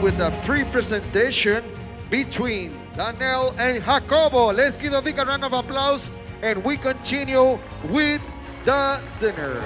With the pre-presentation between Daniel and Jacobo. Let's give a big round of applause and we continue with the dinner.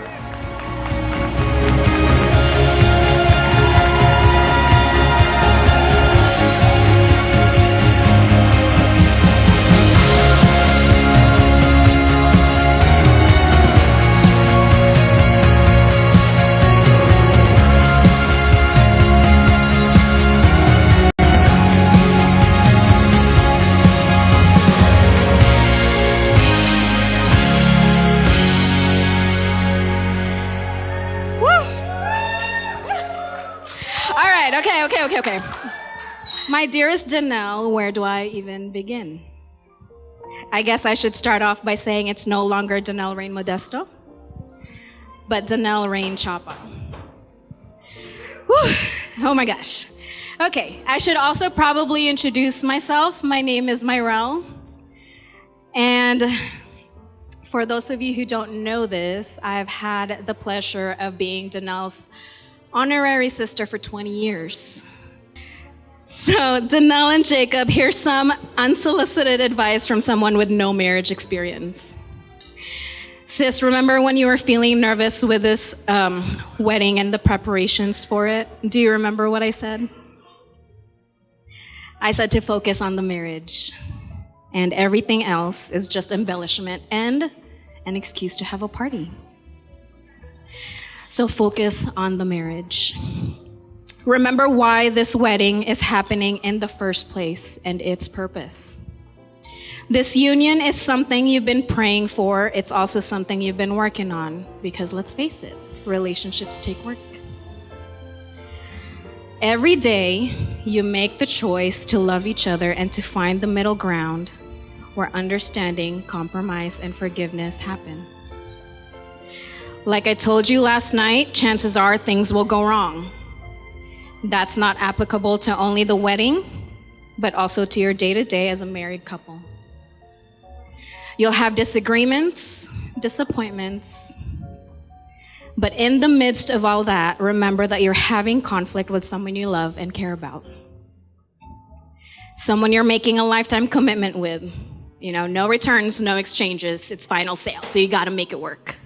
Okay. My dearest Danelle, where do I even begin? I guess I should start off by saying it's no longer Danelle Rain Modesto, but Danelle Rain Chapa. Whew. Oh my gosh. Okay, I should also probably introduce myself. My name is Myrelle. And for those of you who don't know this, I've had the pleasure of being Danelle's honorary sister for 20 years. So Danelle and Jacob, here's some unsolicited advice from someone with no marriage experience. Sis, remember when you were feeling nervous with this wedding and the preparations for it? Do you remember what I said? I said to focus on the marriage, and everything else is just embellishment and an excuse to have a party. So focus on the marriage. Remember why this wedding is happening in the first place and its purpose. This union is something you've been praying for. It's also something you've been working on, because let's face it, relationships take work. Every day, you make the choice to love each other and to find the middle ground where understanding, compromise, and forgiveness happen. Like I told you last night, chances are things will go wrong. That's not applicable to only the wedding, but also to your day-to-day as a married couple. You'll have disagreements, disappointments, but in the midst of all that, remember that you're having conflict with someone you love and care about. Someone you're making a lifetime commitment with. You know, no returns, no exchanges, it's final sale, so you gotta make it work.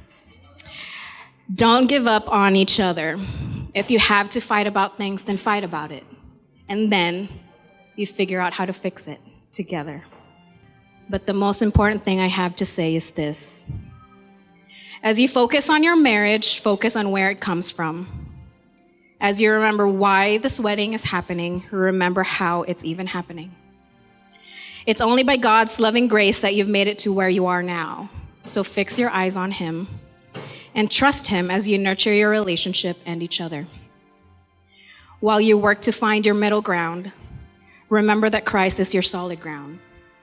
Don't give up on each other. If you have to fight about things, then fight about it. And then you figure out how to fix it together. But the most important thing I have to say is this. As you focus on your marriage, focus on where it comes from. As you remember why this wedding is happening, remember how it's even happening. It's only by God's loving grace that you've made it to where you are now. So fix your eyes on Him and trust Him as you nurture your relationship and each other. While you work to find your middle ground, remember that Christ is your solid ground,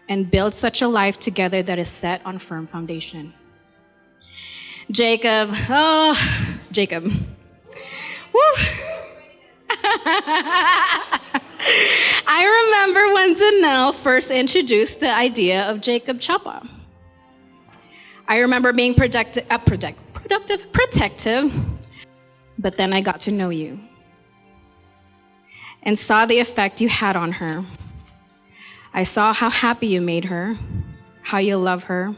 and build such a life together that is set on firm foundation. Jacob. Woo. I remember when Danelle first introduced the idea of Jacob Chapa. I remember being protective, but then I got to know you and saw the effect you had on her. I saw how happy you made her, how you love her,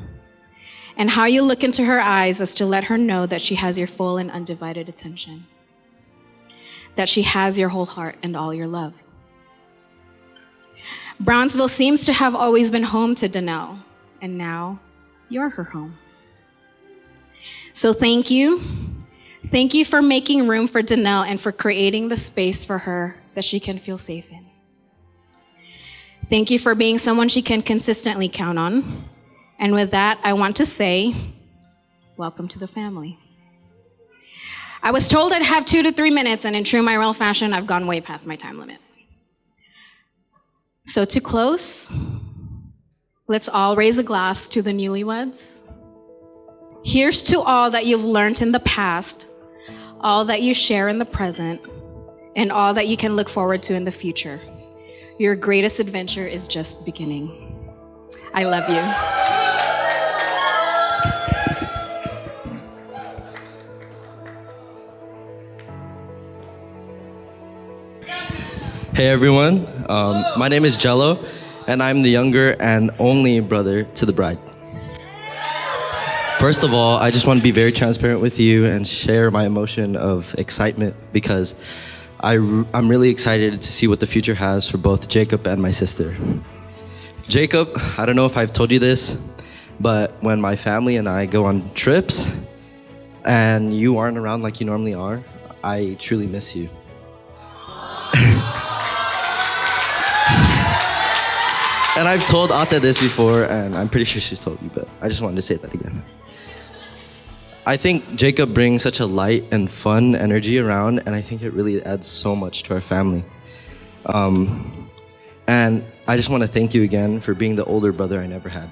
and how you look into her eyes as to let her know that she has your full and undivided attention, that she has your whole heart and all your love. Brownsville seems to have always been home to Danelle, and now you're her home. So thank you. Thank you for making room for Danelle and for creating the space for her that she can feel safe in. Thank you for being someone she can consistently count on. And with that, I want to say, welcome to the family. I was told I'd have 2 to 3 minutes, and in true my real fashion, I've gone way past my time limit. So to close, let's all raise a glass to the newlyweds. Here's to all that you've learned in the past, all that you share in the present, and all that you can look forward to in the future. Your greatest adventure is just beginning. I love you. Hey everyone, my name is Jello, and I'm the younger and only brother to the bride. First of all, I just want to be very transparent with you and share my emotion of excitement because I'm really excited to see what the future has for both Jacob and my sister. Jacob, I don't know if I've told you this, but when my family and I go on trips and you aren't around like you normally are, I truly miss you. And I've told Ate this before, and I'm pretty sure she's told you, but I just wanted to say that again. I think Jacob brings such a light and fun energy around, and I think it really adds so much to our family. And I just want to thank you again for being the older brother I never had.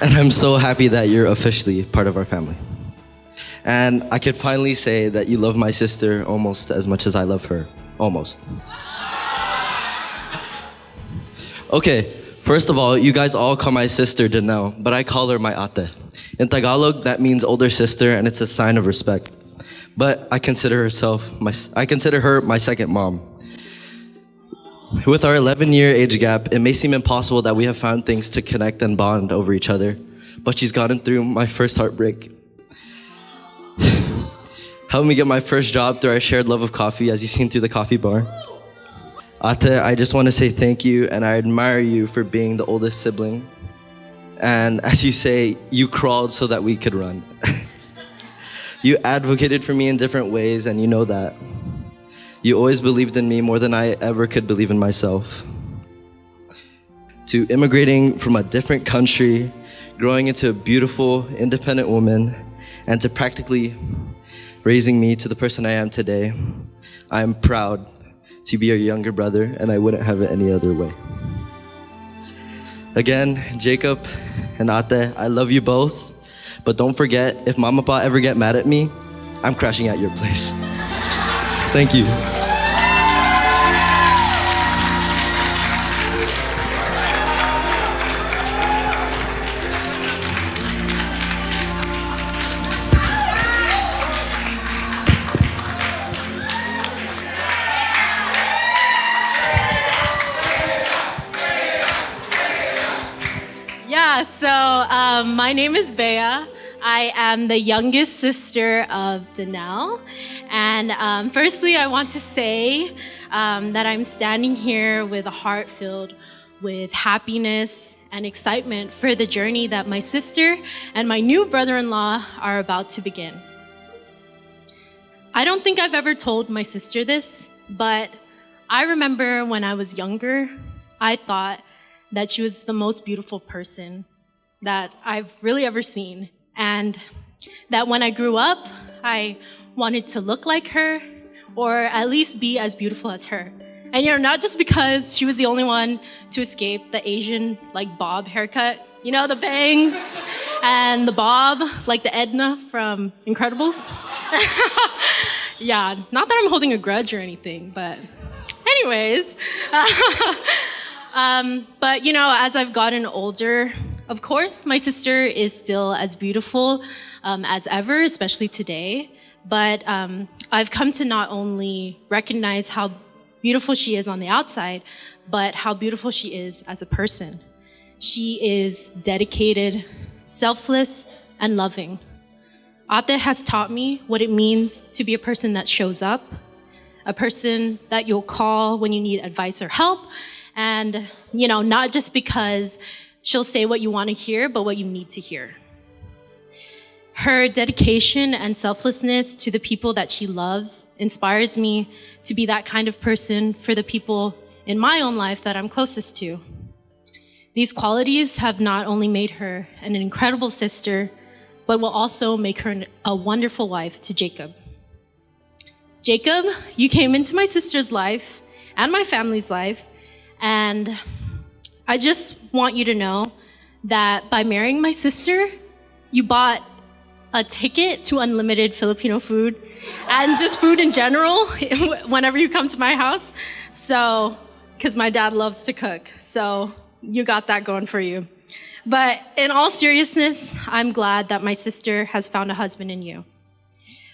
And I'm so happy that you're officially part of our family. And I could finally say that you love my sister almost as much as I love her. Almost. Okay, first of all, you guys all call my sister Danelle, but I call her my ate. In Tagalog, that means older sister, and it's a sign of respect. But I consider her my second mom. With our 11-year age gap, it may seem impossible that we have found things to connect and bond over each other, but she's gotten through my first heartbreak. Helped me get my first job through our shared love of coffee, as you've seen through the coffee bar. Ate, I just want to say thank you, and I admire you for being the oldest sibling. And as you say, you crawled so that we could run. You advocated for me in different ways, and you know that. You always believed in me more than I ever could believe in myself. To immigrating from a different country, growing into a beautiful, independent woman, and to practically raising me to the person I am today, I am proud to be your younger brother, and I wouldn't have it any other way. Again, Jacob and Ate, I love you both, but don't forget, if Mama and Pa ever get mad at me, I'm crashing at your place. Thank you. My name is Bea. I am the youngest sister of Danelle. And firstly, I want to say that I'm standing here with a heart filled with happiness and excitement for the journey that my sister and my new brother-in-law are about to begin. I don't think I've ever told my sister this, but I remember when I was younger, I thought that she was the most beautiful person that I've really ever seen. And that when I grew up, I wanted to look like her or at least be as beautiful as her. And not just because she was the only one to escape the Asian bob haircut, the bangs and the bob, like the Edna from Incredibles. Yeah, not that I'm holding a grudge or anything, but anyways. But as I've gotten older, of course, my sister is still as beautiful as ever, especially today. But I've come to not only recognize how beautiful she is on the outside, but how beautiful she is as a person. She is dedicated, selfless, and loving. Ate has taught me what it means to be a person that shows up, a person that you'll call when you need advice or help, and, not just because she'll say what you want to hear, but what you need to hear. Her dedication and selflessness to the people that she loves inspires me to be that kind of person for the people in my own life that I'm closest to. These qualities have not only made her an incredible sister, but will also make her a wonderful wife to Jacob. Jacob, you came into my sister's life and my family's life, and I just want you to know that by marrying my sister, you bought a ticket to unlimited Filipino food and just food in general whenever you come to my house. So, because my dad loves to cook. So you got that going for you. But in all seriousness, I'm glad that my sister has found a husband in you.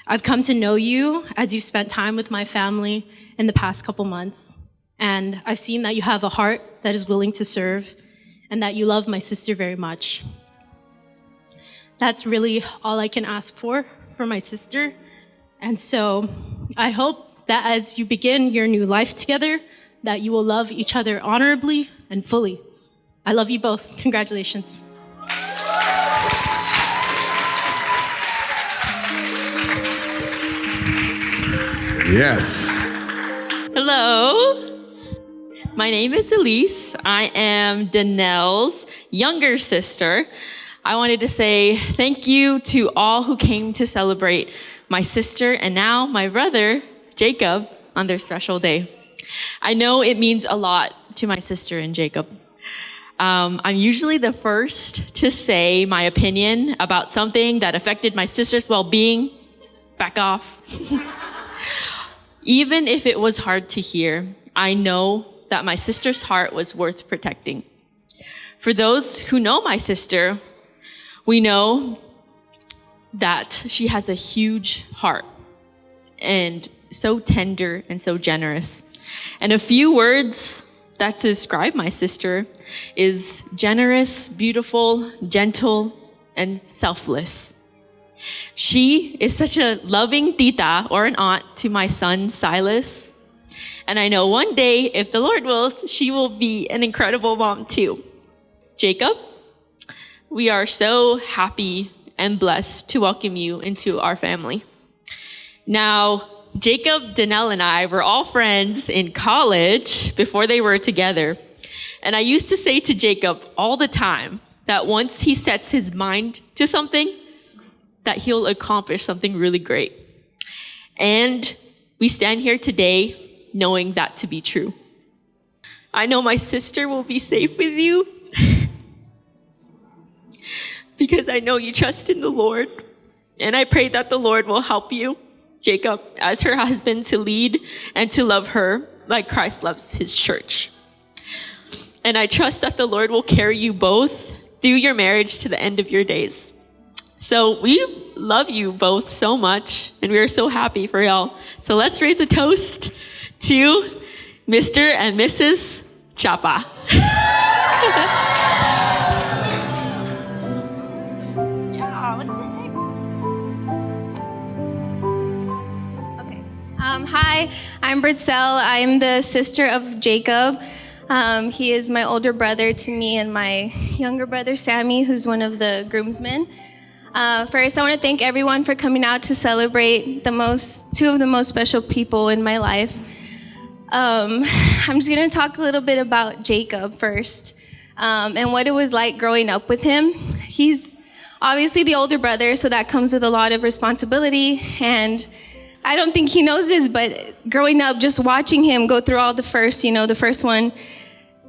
I've come to know you as you've spent time with my family in the past couple months. And I've seen that you have a heart that is willing to serve and that you love my sister very much. That's really all I can ask for my sister. And so I hope that as you begin your new life together, that you will love each other honorably and fully. I love you both. Congratulations. Yes. Hello. My name is Elise. I am Danelle's younger sister. I wanted to say thank you to all who came to celebrate my sister and now my brother, Jacob, on their special day. I know it means a lot to my sister and Jacob. I'm usually the first to say my opinion about something that affected my sister's well-being. Back off. Even if it was hard to hear, I know that my sister's heart was worth protecting. For those who know my sister, we know that she has a huge heart and so tender and so generous. And a few words that describe my sister is generous, beautiful, gentle, and selfless. She is such a loving tita or an aunt to my son, Silas. And I know one day, if the Lord wills, she will be an incredible mom too. Jacob, we are so happy and blessed to welcome you into our family. Now, Jacob, Danelle, and I were all friends in college before they were together. And I used to say to Jacob all the time that once he sets his mind to something, that he'll accomplish something really great. And we stand here today knowing that to be true. I know my sister will be safe with you because I know you trust in the Lord. And I pray that the Lord will help you, Jacob, as her husband, to lead and to love her like Christ loves his church. And I trust that the Lord will carry you both through your marriage to the end of your days. So we love you both so much, and we are so happy for y'all. So let's raise a toast to Mr. and Mrs. Chapa. Okay. Hi, I'm Britzell. I'm the sister of Jacob. He is my older brother to me and my younger brother, Sammy, who's one of the groomsmen. First, I want to thank everyone for coming out to celebrate two of the most special people in my life. I'm just going to talk a little bit about Jacob first, and what it was like growing up with him. He's obviously the older brother, so that comes with a lot of responsibility, and I don't think he knows this, but growing up, just watching him go through all the first, the first one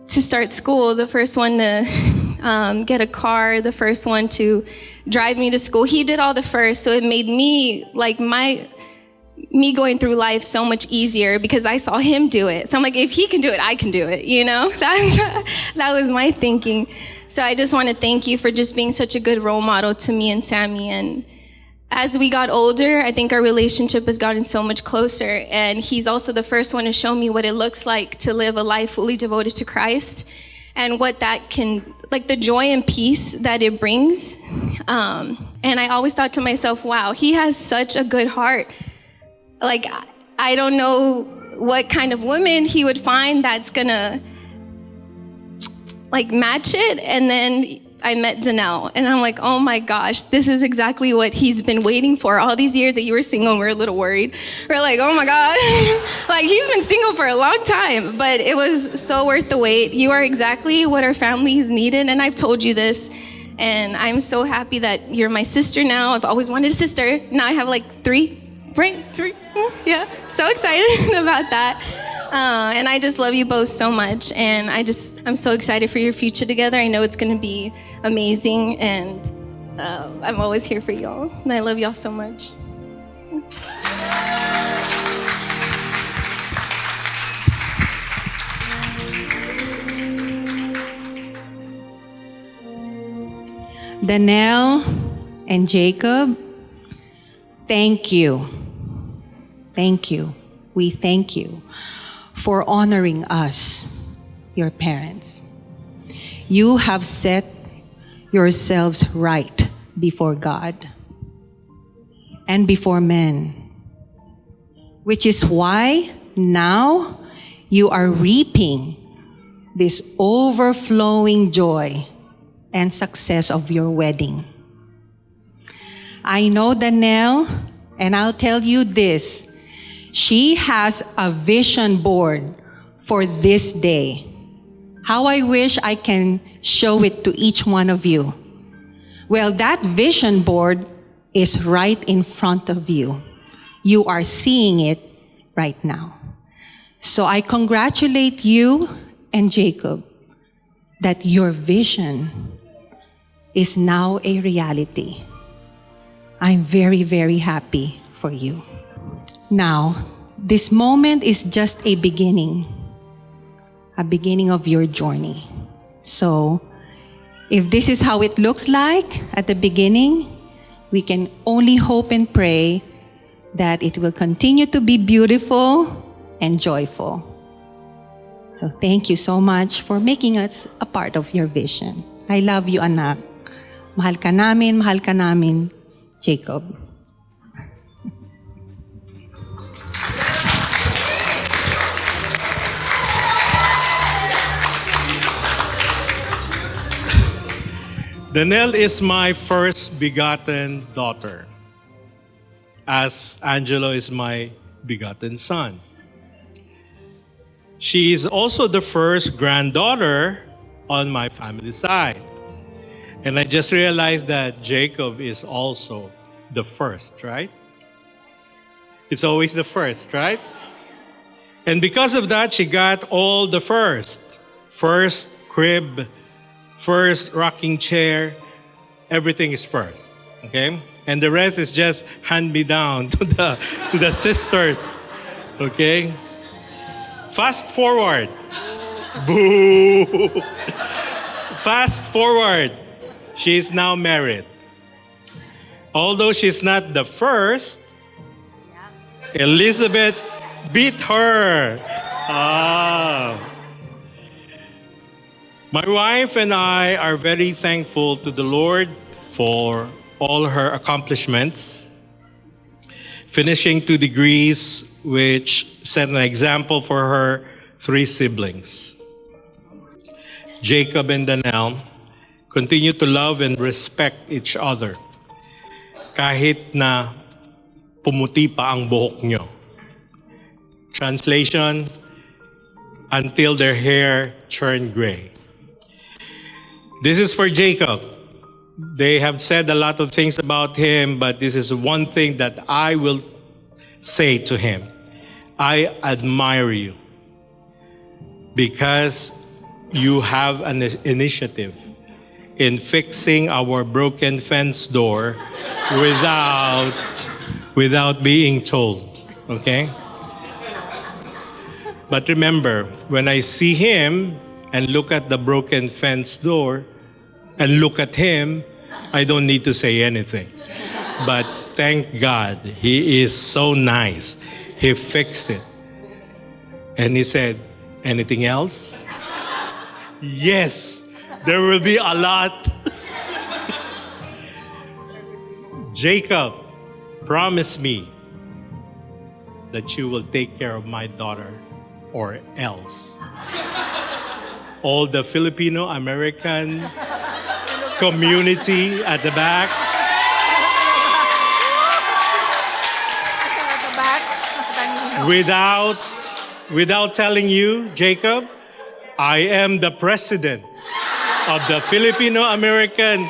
to start school, the first one to get a car, the first one to drive me to school. He did all the first, so it made me, me going through life so much easier because I saw him do it. So I'm like, if he can do it, I can do it, That was my thinking. So I just want to thank you for just being such a good role model to me and Sammy. And as we got older, I think our relationship has gotten so much closer. And he's also the first one to show me what it looks like to live a life fully devoted to Christ and what that can, like the joy and peace that it brings. And I always thought to myself, wow, he has such a good heart. Like, I don't know what kind of woman he would find that's gonna like match it. And then I met Danelle, and I'm like, oh my gosh, this is exactly what he's been waiting for all these years that you were single. And we were a little worried. We're like, oh my God, like he's been single for a long time, but it was so worth the wait. You are exactly what our families needed, and I've told you this, and I'm so happy that you're my sister now. I've always wanted a sister. Now I have like three, right? Three, yeah, so excited about that. And I just love you both so much, and I'm so excited for your future together. I know it's going to be amazing, and I'm always here for y'all, and I love y'all so much. Danelle and Jacob, thank you. Thank you. We thank you for honoring us, your parents. You have set yourselves right before God and before men, which is why now you are reaping this overflowing joy and success of your wedding. I know Danelle, and I'll tell you this, she has a vision board for this day. How I wish I can show it to each one of you. Well, that vision board is right in front of you. You are seeing it right now. So I congratulate you and Jacob that your vision is now a reality. I'm very, very happy for you. Now, this moment is just a beginning of your journey. So, if this is how it looks like at the beginning, we can only hope and pray that it will continue to be beautiful and joyful. So, thank you so much for making us a part of your vision. I love you, anak. Mahal ka namin, Jacob. Danelle is my first begotten daughter, as Angelo is my begotten son. She is also the first granddaughter on my family side. And I just realized that Jacob is also the first, right? It's always the first, right? And because of that, she got all the first. First crib, first rocking chair, everything is first, okay? And the rest is just hand me down to the sisters, okay? Fast forward. Boo! Fast forward. She is now married. Although she's not the first, Elizabeth beat her. My wife and I are very thankful to the Lord for all her accomplishments, finishing 2 degrees, which set an example for her 3 siblings. Jacob and Danelle continue to love and respect each other kahit na pumuti pa ang buhok nyo. Translation, until their hair turned gray. This is for Jacob. They have said a lot of things about him, but this is one thing that I will say to him. I admire you because you have an initiative in fixing our broken fence door without being told, okay? But remember, when I see him and look at the broken fence door and look at him, I don't need to say anything. But thank God. He is so nice. He fixed it. And he said, anything else? Yes, there will be a lot. Jacob, promise me that you will take care of my daughter, or else. All the Filipino American community at the back. Without telling you, Jacob, I am the president of the Filipino American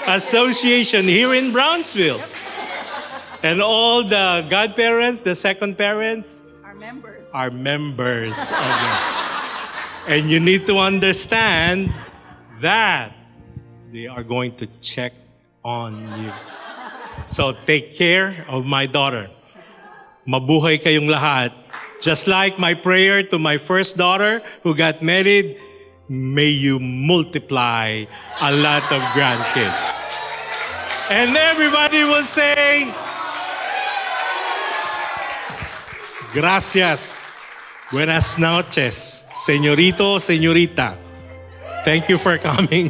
Association here in Brownsville. And all the godparents, the second parents, are members of this. And you need to understand that they are going to check on you. So take care of my daughter. Mabuhay kayong lahat. Just like my prayer to my first daughter who got married, may you multiply a lot of grandkids. And everybody will say, gracias. Buenas noches, señorito, señorita. Thank you for coming.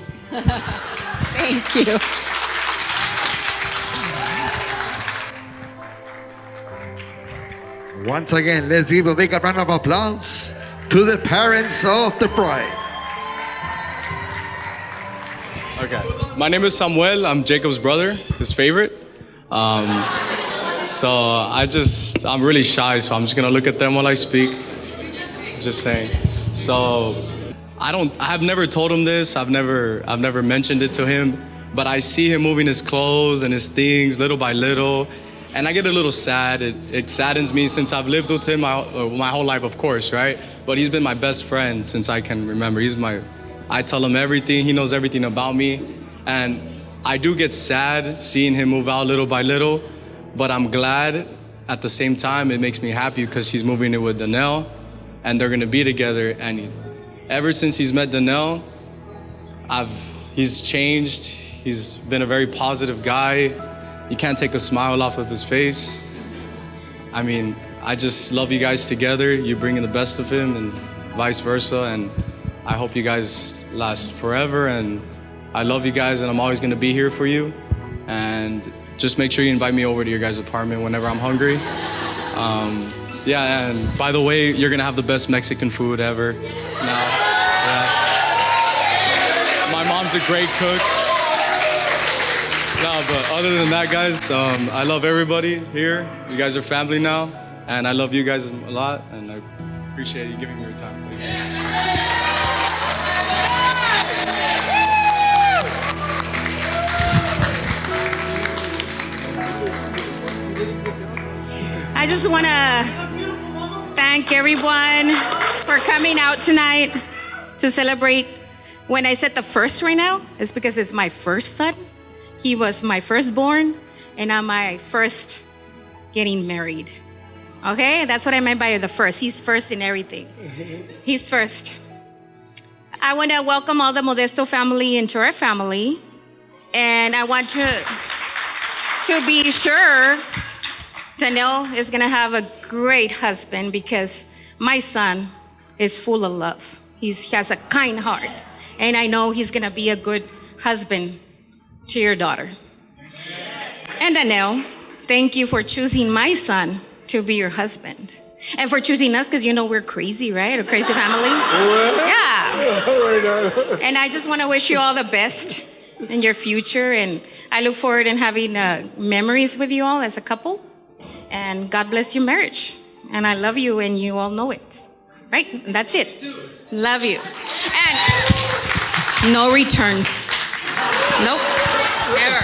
Thank you. Once again, let's give a big round of applause to the parents of the bride. Okay. My name is Samuel. I'm Jacob's brother, his favorite. So I'm really shy, so I'm just gonna look at them while I speak. Just saying. So I have never told him this. I've never mentioned it to him, but I see him moving his clothes and his things little by little, and I get a little sad. It saddens me since I've lived with him my whole life, of course, right? But he's been my best friend since I can remember. I tell him everything. He knows everything about me, and I do get sad seeing him move out little by little, but I'm glad at the same time. It makes me happy because he's moving in with Danelle, and they're gonna be together. And ever since he's met Danelle, he's changed. He's been a very positive guy. You can't take a smile off of his face. I mean, I just love you guys together. You're bringing the best of him and vice versa. And I hope you guys last forever. And I love you guys, and I'm always gonna be here for you. And just make sure you invite me over to your guys' apartment whenever I'm hungry. Yeah, and by the way, you're gonna have the best Mexican food ever. Now, yeah. My mom's a great cook. No, but other than that, guys, I love everybody here. You guys are family now, and I love you guys a lot, and I appreciate you giving me your time. Thank you. I just want to thank everyone for coming out tonight to celebrate. When I said the first right now, it's because it's my first son. He was my firstborn, and I'm my first getting married. Okay? That's what I meant by the first. He's first in everything. He's first. I want to welcome all the Modesto family into our family. And I want to be sure Danelle is going to have a great husband, because my son is full of love. He has a kind heart. And I know he's going to be a good husband to your daughter. And Danelle, thank you for choosing my son to be your husband. And for choosing us, because you know we're crazy, right? A crazy family. Yeah. And I just want to wish you all the best in your future. And I look forward in having memories with you all as a couple. And God bless your marriage. And I love you, and you all know it. Right? And that's it. Love you. And no returns. Nope. Never.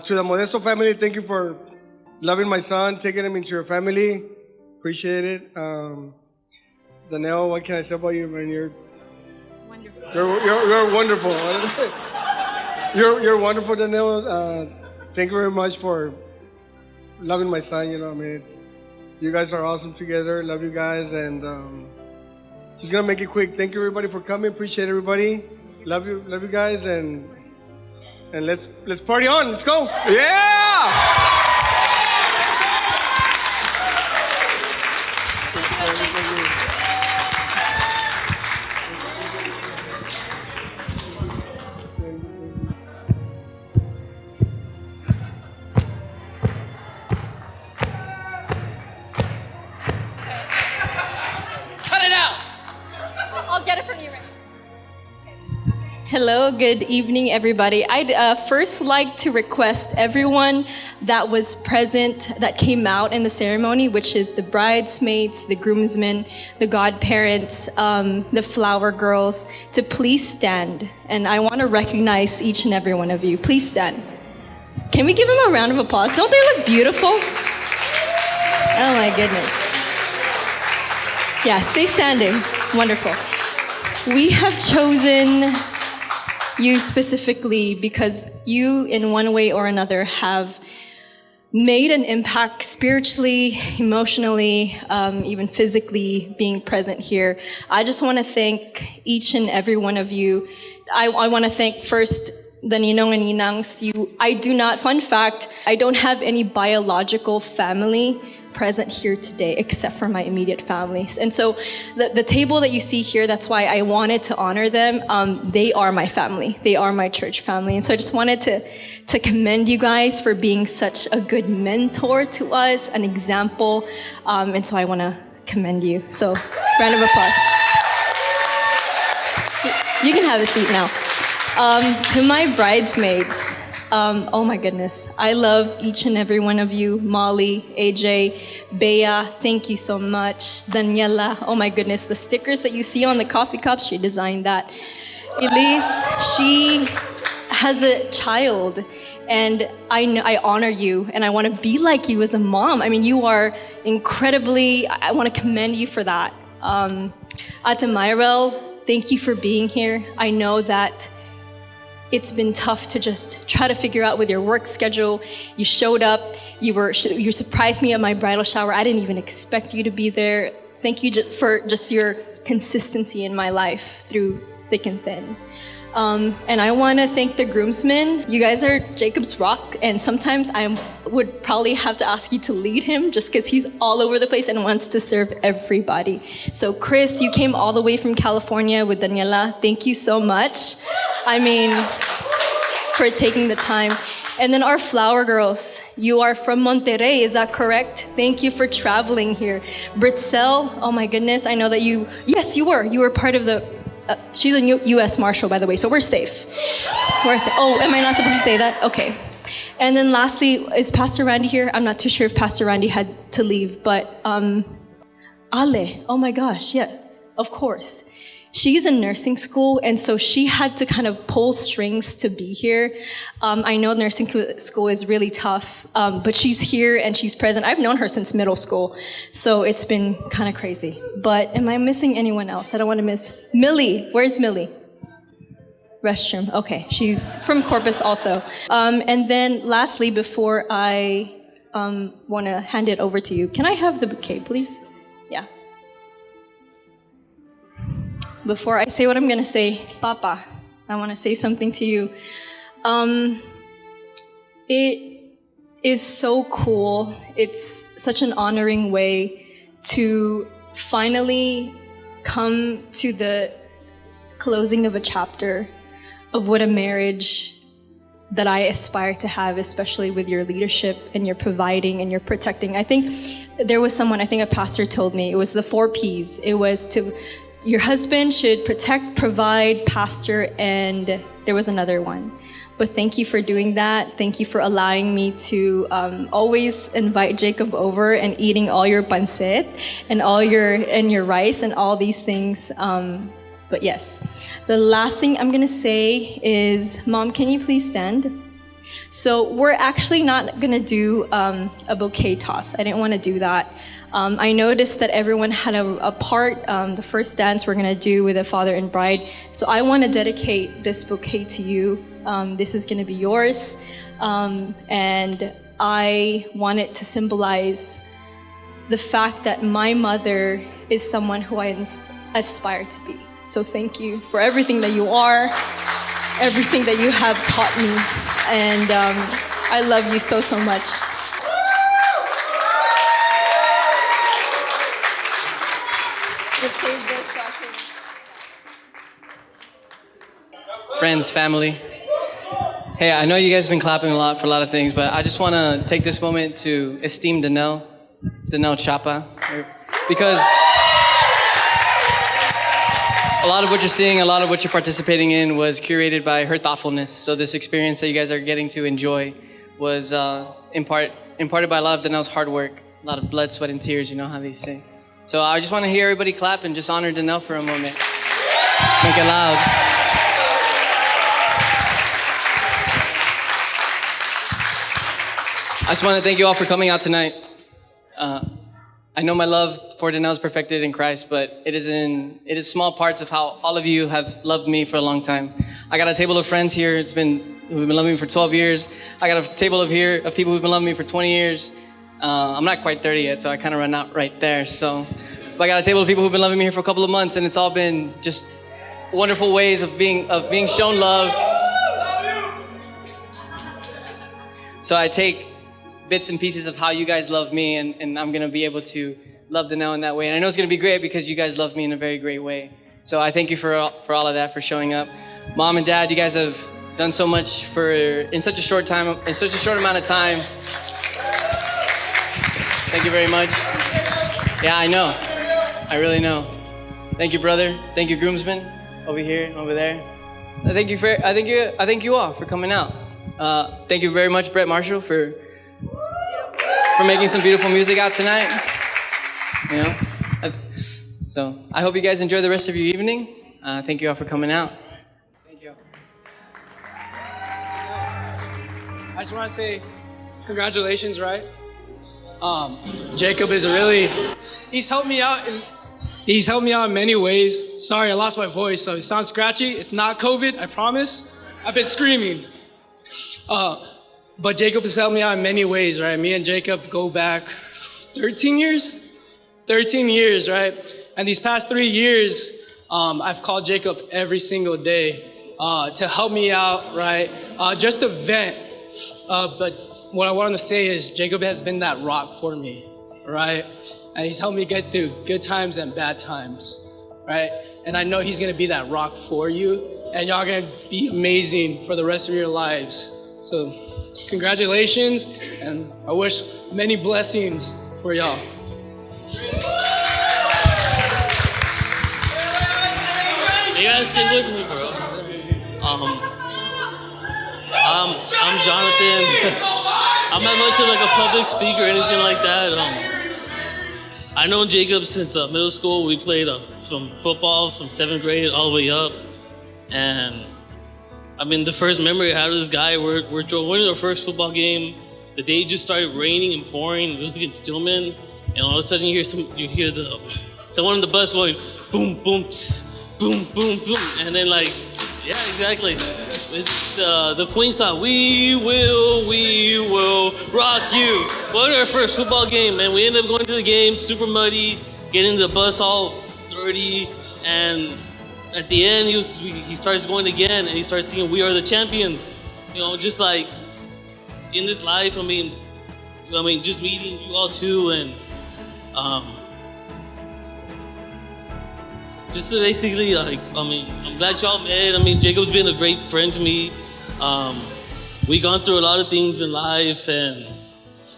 To the Modesto family, thank you for loving my son, taking him into your family. Appreciate it. Danelle, what can I say about you, man? You're wonderful. You're wonderful, Danelle. Thank you very much for loving my son. You know, I mean, you guys are awesome together. Love you guys, and Just gonna make it quick. Thank you everybody for coming. Appreciate everybody. Love you guys, and let's party on. Let's go. Yeah! I'll get it from you right now. Hello, good evening, everybody. I'd first like to request everyone that was present, that came out in the ceremony, which is the bridesmaids, the groomsmen, the godparents, the flower girls, to please stand. And I want to recognize each and every one of you. Please stand. Can we give them a round of applause? Don't they look beautiful? Oh my goodness. Yeah, stay standing. Wonderful. We have chosen you specifically because you, in one way or another, have made an impact spiritually, emotionally, even physically being present here. I just want to thank each and every one of you. I want to thank first the Ninong and Ninangs. I do not, fun fact, I don't have any biological family present here today except for my immediate family. And so the table that you see here, that's why I wanted to honor them. They are my family. They are my church family. And so I just wanted to commend you guys for being such a good mentor to us, an example. And so I want to commend you. So round of applause. You can have a seat now. To my bridesmaids, oh my goodness. I love each and every one of you. Molly, AJ, Bea, thank you so much. Daniela, oh my goodness. The stickers that you see on the coffee cups, she designed that. Elise, she has a child, and I honor you, and I want to be like you as a mom. I mean, you are incredibly, I want to commend you for that. Ate Myrel, thank you for being here. I know that it's been tough to just try to figure out with your work schedule. You showed up. You surprised me at my bridal shower. I didn't even expect you to be there. Thank you for just your consistency in my life through thick and thin. And I want to thank the groomsmen. You guys are Jacob's rock, and sometimes I would probably have to ask you to lead him just because he's all over the place and wants to serve everybody. So Chris, you came all the way from California with Daniela. Thank you so much. I mean, for taking the time. And then our flower girls, you are from Monterrey, is that correct? Thank you for traveling here. Britzel, oh my goodness, I know that you were part of the, she's a U.S. Marshal, by the way, so we're safe. We're safe. Oh, am I not supposed to say that? Okay. And then lastly, is Pastor Randy here? I'm not too sure if Pastor Randy had to leave, but Ale, oh my gosh, yeah, of course. She's in nursing school, and so she had to kind of pull strings to be here. I know nursing school is really tough, but she's here and she's present. I've known her since middle school, so it's been kind of crazy. But am I missing anyone else? I don't want to miss Millie. Where's Millie? Restroom. Okay, she's from Corpus also. And then lastly, before I want to hand it over to you, can I have the bouquet, please? Yeah. Before I say what I'm going to say, Papa, I want to say something to you. It is so cool. It's such an honoring way to finally come to the closing of a chapter of what a marriage that I aspire to have, especially with your leadership and your providing and your protecting. I think there was someone, I think a pastor told me, it was the 4 Ps. It was to... Your husband should protect, provide, pastor, and there was another one. But thank you for doing that. Thank you for allowing me to always invite Jacob over and eating all your pancit and your rice and all these things. But yes, the last thing I'm gonna say is, Mom, can you please stand? So we're actually not gonna do a bouquet toss. I didn't want to do that. I noticed that everyone had a part, the first dance we're going to do with the father and bride. So I want to dedicate this bouquet to you. This is going to be yours. And I want it to symbolize the fact that my mother is someone who I aspire to be. So thank you for everything that you are, everything that you have taught me, and I love you so, so much. Friends, family. Hey, I know you guys have been clapping a lot for a lot of things, but I just want to take this moment to esteem Danelle Chapa, because a lot of what you're seeing, a lot of what you're participating in was curated by her thoughtfulness. So this experience that you guys are getting to enjoy was imparted by a lot of Danelle's hard work, a lot of blood, sweat, and tears, you know how they say. So I just want to hear everybody clap and just honor Danelle for a moment. Make it loud. I just want to thank you all for coming out tonight. I know my love for Danelle is perfected in Christ, but it is small parts of how all of you have loved me for a long time. I got a table of friends here who've been loving me for 12 years. I got a table of people who've been loving me for 20 years. I'm not quite 30 yet, so I kind of run out right there. So, but I got a table of people who've been loving me here for a couple of months, and it's all been just wonderful ways of being shown love. So I take bits and pieces of how you guys love me, and I'm gonna be able to love Danelle in that way. And I know it's gonna be great because you guys love me in a very great way. So I thank you for all of that, for showing up. Mom and Dad, you guys have done so much in such a short amount of time. Thank you very much. Yeah, I know. I really know. Thank you, brother. Thank you, groomsmen, over here, over there. I thank you all for coming out. Thank you very much, Brett Marshall, for making some beautiful music out tonight. You know, so I hope you guys enjoy the rest of your evening. Thank you all for coming out. Thank you. I just want to say congratulations, right? Jacob he's helped me out in many ways. Sorry, I lost my voice, so it sounds scratchy. It's not COVID, I promise. I've been screaming. But Jacob has helped me out in many ways, right? Me and Jacob go back 13 years? 13 years, right? And these past 3 years, I've called Jacob every single day to help me out, right? Just to vent. But what I want to say is Jacob has been that rock for me, right? And he's helped me get through good times and bad times, right? And I know he's going to be that rock for you, and y'all are going to be amazing for the rest of your lives. So congratulations, and I wish many blessings for y'all. You gotta stay with me, bro. I'm Jonathan. I'm not much of like a public speaker or anything like that. I know Jacob since middle school. We played from football from 7th grade all the way up, and I mean, the first memory I had of this guy, we're winning our first football game. The day just started raining and pouring. It was against Stillman, and all of a sudden you hear someone on the bus going boom, boom, tss, boom, boom, boom, and then like, yeah, exactly. With the Queen song, we will rock you. Well, our first football game, and we ended up going to the game super muddy, getting the bus all dirty, and at the end, he starts going again, and he starts singing, "We are the champions." You know, just like in this life, I mean, just meeting you all too, and just to basically, like, I'm glad y'all met. I mean, Jacob's been a great friend to me. We gone through a lot of things in life, and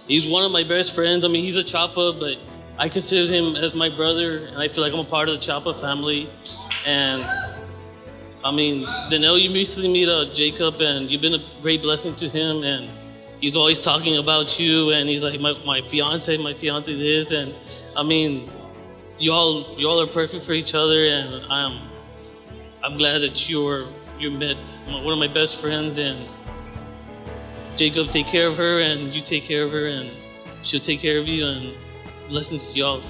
he's one of my best friends. I mean, he's a Chapa, but I consider him as my brother, and I feel like I'm a part of the Chapa family. And I mean, Danelle, you recently meet Jacob, and you've been a great blessing to him, and he's always talking about you, and he's like, my fiance this, and I mean, y'all are perfect for each other, and I'm glad that you met one of my best friends, and Jacob, take care of her, and you take care of her, and she'll take care of you, and blessings to y'all.